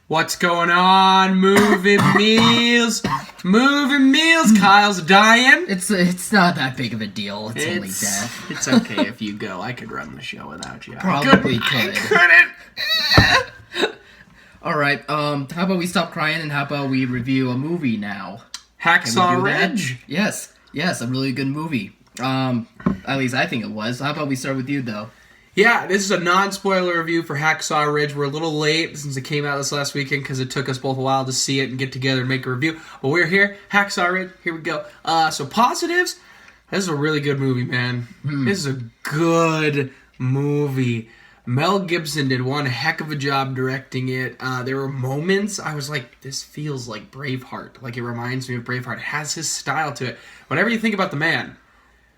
What's going on? Moving meals. Moving meals. Kyle's dying. It's not that big of a deal. It's only death. It's okay if you go. I could run the show without you. Probably could. I couldn't. All right. How about we stop crying and how about we review a movie now? Hacksaw Ridge. Yes, a really good movie. At least I think it was. How about we start with you though? Yeah, this is a non-spoiler review for Hacksaw Ridge. We're a little late since it came out this last weekend because it took us both a while to see it and get together and make a review. But we're here. Hacksaw Ridge. Here we go. So positives. This is a really good movie, man. This is a good movie. Mel Gibson did one heck of a job directing it. There were moments I was like, this feels like Braveheart. Like, it reminds me of Braveheart. It has his style to it. Whatever you think about the man,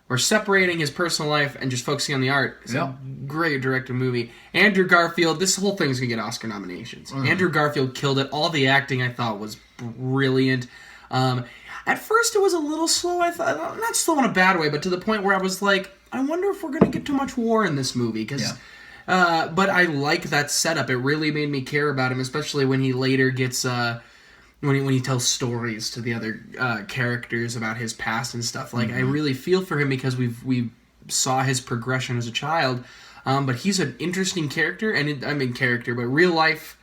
we're separating his personal life and just focusing on the art. It's a great directed movie. Andrew Garfield, this whole thing's going to get Oscar nominations. Andrew Garfield killed it. All the acting I thought was brilliant. At first it was a little slow, I thought. Not slow in a bad way, but to the point where I was like, I wonder if we're going to get too much war in this movie. But I like that setup. It really made me care about him, especially when he later gets... When he tells stories to the other characters about his past and stuff, like I really feel for him because we saw his progression as a child, but he's an interesting character, and but real life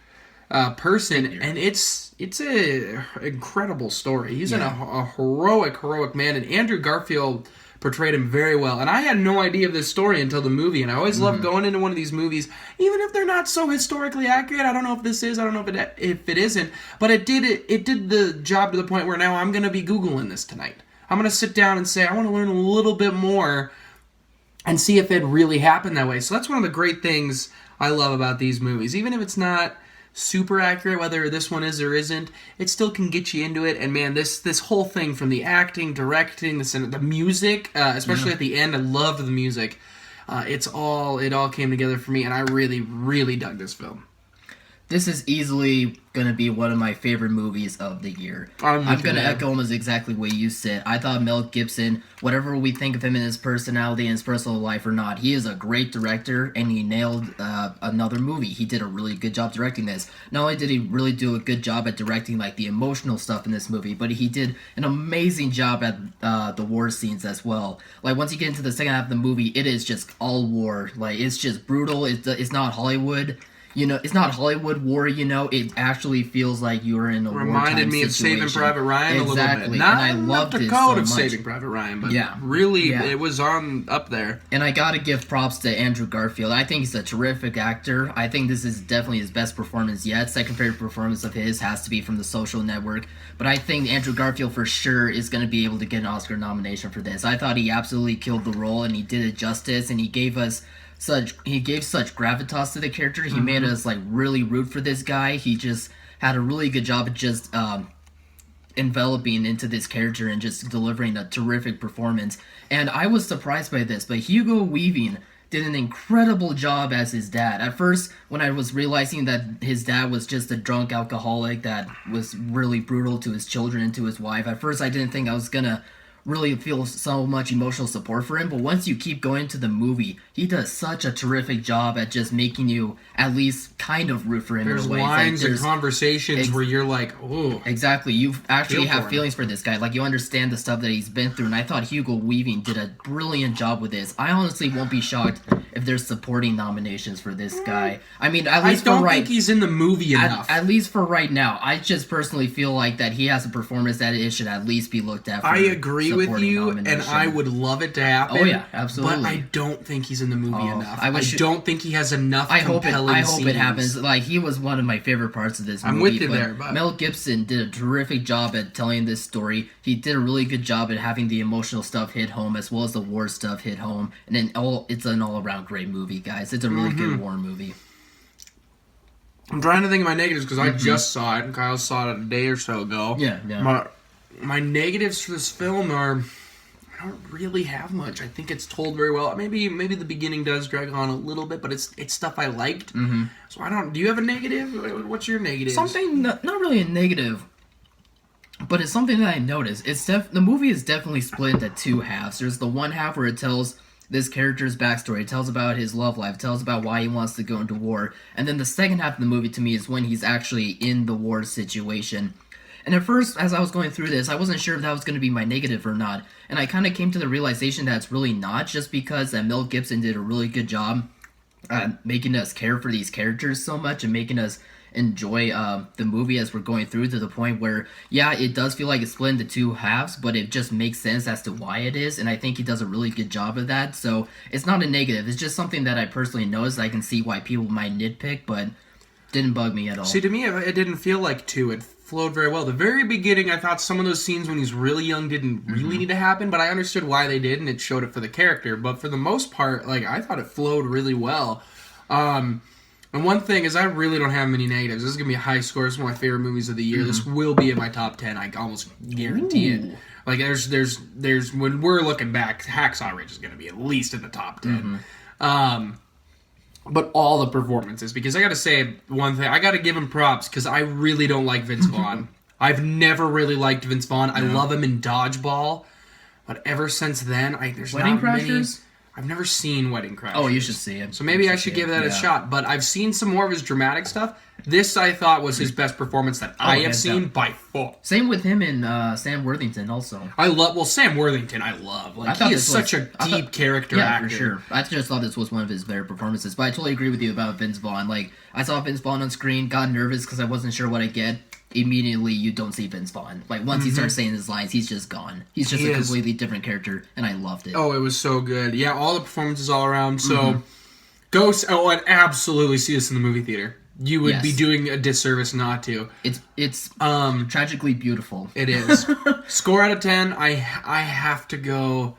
person, and it's a incredible story. He's a heroic man, and Andrew Garfield portrayed him very well. And I had no idea of this story until the movie, and I always love going into one of these movies, even if they're not so historically accurate. I don't know if this is, I don't know if it isn't, but it did the job to the point where now I'm going to be Googling this tonight. I'm going to sit down and say, I want to learn a little bit more and see if it really happened that way. So that's one of the great things I love about these movies. Even if it's not super accurate, whether this one is or isn't, it still can get you into it. And man, this whole thing, from the acting, directing, the music, especially at the end, I loved the music. It all came together for me, and I really dug this film. This is easily going to be one of my favorite movies of the year. I'm going to echo almost exactly what you said. I thought Mel Gibson, whatever we think of him in his personality and his personal life or not, he is a great director, and he nailed another movie. He did a really good job directing this. Not only did he really do a good job at directing like the emotional stuff in this movie, but he did an amazing job at the war scenes as well. Like, once you get into the second half of the movie, it is just all war. Like, it's just brutal. It's not Hollywood. It's not Hollywood war, it actually feels like you were in a wartime situation. Reminded me of Saving Private Ryan a little bit. Not and I loved it so much. Saving Private Ryan, but it was up there. And I gotta give props to Andrew Garfield. I think he's a terrific actor. I think this is definitely his best performance yet. Second favorite performance of his has to be from The Social Network. But I think Andrew Garfield for sure is going to be able to get an Oscar nomination for this. I thought he absolutely killed the role, and he did it justice, and he gave such gravitas to the character. He made us like really root for this guy. He just had a really good job at just enveloping into this character and just delivering a terrific performance. And I was surprised by this, but Hugo Weaving did an incredible job as his dad. At first, when I was realizing that his dad was just a drunk alcoholic that was really brutal to his children and to his wife, at first I didn't think I was gonna really feel so much emotional support for him, but once you keep going to the movie, he does such a terrific job at just making you at least kind of root for him. There's in a way. Lines and conversations where you're like, oh. Exactly. You actually have feelings for this guy. Like, you understand the stuff that he's been through, and I thought Hugo Weaving did a brilliant job with this. I honestly won't be shocked if there's supporting nominations for this guy. I mean, at least I don't think he's in the movie enough. At least for right now. I just personally feel like that he has a performance that it should at least be looked at for I agree with you, and I would love it to happen. Oh yeah, absolutely. But I don't think he's in the movie enough. I don't think he has enough compelling I hope it happens. Like, he was one of my favorite parts of this movie. I'm with you there, but Mel Gibson did a terrific job at telling this story. He did a really good job at having the emotional stuff hit home as well as the war stuff hit home. And then it's an all-around great movie, guys. It's a really good war movie. I'm trying to think of my negatives because I just saw it, and Kyle saw it a day or so ago. Yeah. My negatives for this film are, I don't really have much. I think it's told very well. Maybe the beginning does drag on a little bit, but it's stuff I liked. So I don't. Do you have a negative? What's your negative? Something not really a negative, but it's something that I noticed. The movie is definitely split into two halves. There's the one half where it tells this character's backstory, it tells about his love life, it tells about why he wants to go into war, and then the second half of the movie to me is when he's actually in the war situation. And at first, as I was going through this, I wasn't sure if that was going to be my negative or not, and I kind of came to the realization that it's really not, just because that Mel Gibson did a really good job making us care for these characters so much and making us enjoy the movie as we're going through, to the point where, yeah, it does feel like it's split into two halves, but it just makes sense as to why it is, and I think he does a really good job of that. So it's not a negative, it's just something that I personally noticed. I can see why people might nitpick, but didn't bug me at all. See, to me, it didn't feel like two. It flowed very well. The very beginning, I thought some of those scenes when he's really young didn't really need to happen, but I understood why they did, and it showed it for the character. But for the most part, like, I thought it flowed really well. And one thing is, I really don't have many negatives. This is going to be a high score. It's one of my favorite movies of the year. This will be in my top 10. I almost guarantee it. Like, there's when we're looking back, Hacksaw Ridge is going to be at least in the top 10. But all the performances, because I got to say one thing. I got to give him props, because I really don't like Vince Vaughn. I've never really liked Vince Vaughn. I love him in Dodgeball. But ever since then, there's Wedding not many... Crashers? I've never seen Wedding Crashers. Oh, you should see it. So maybe I should give that a shot. But I've seen some more of his dramatic stuff. This, I thought, was his best performance that I have seen by far. Same with him and Sam Worthington also. Sam Worthington I love. Like, he is such a deep character actor. Yeah, for sure. I just thought this was one of his better performances. But I totally agree with you about Vince Vaughn. Like, I saw Vince Vaughn on screen, got nervous because I wasn't sure what I'd get. Immediately, you don't see Vince Vaughn. Like, once he starts saying his lines, he's just gone. He's just a completely different character, and I loved it. Oh, it was so good. Yeah, all the performances all around. So, go and absolutely see this in the movie theater. You would be doing a disservice not to. It's tragically beautiful. It is. Score out of 10, I have to go...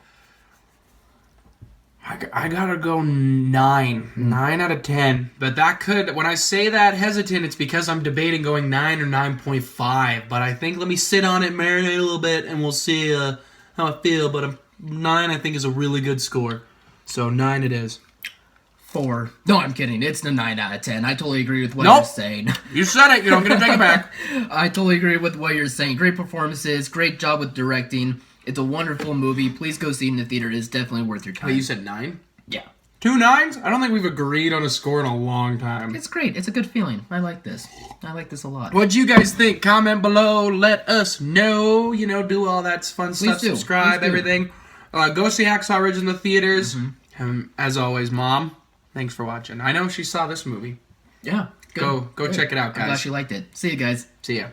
I gotta go 9. 9 out of 10. But that could... When I say that hesitant, it's because I'm debating going 9 or 9.5. But I think let me sit on it, marinate a little bit, and we'll see how I feel. But 9, I think, is a really good score. So 9 it is. 4. No, I'm kidding. It's the 9 out of 10. I totally agree with what you're saying. You said it. You don't get to take it back. I totally agree with what you're saying. Great performances. Great job with directing. It's a wonderful movie. Please go see it in the theater. It is definitely worth your time. Wait, you said 9? Yeah. 2 9s? I don't think we've agreed on a score in a long time. It's great. It's a good feeling. I like this. I like this a lot. What'd you guys think? Comment below. Let us know. You know, do all that fun stuff. Subscribe, everything. Go see Hacksaw Ridge in the theaters. As always, Mom, thanks for watching. I know she saw this movie. Yeah. Good. Go check it out, guys. I'm glad she liked it. See you guys. See ya.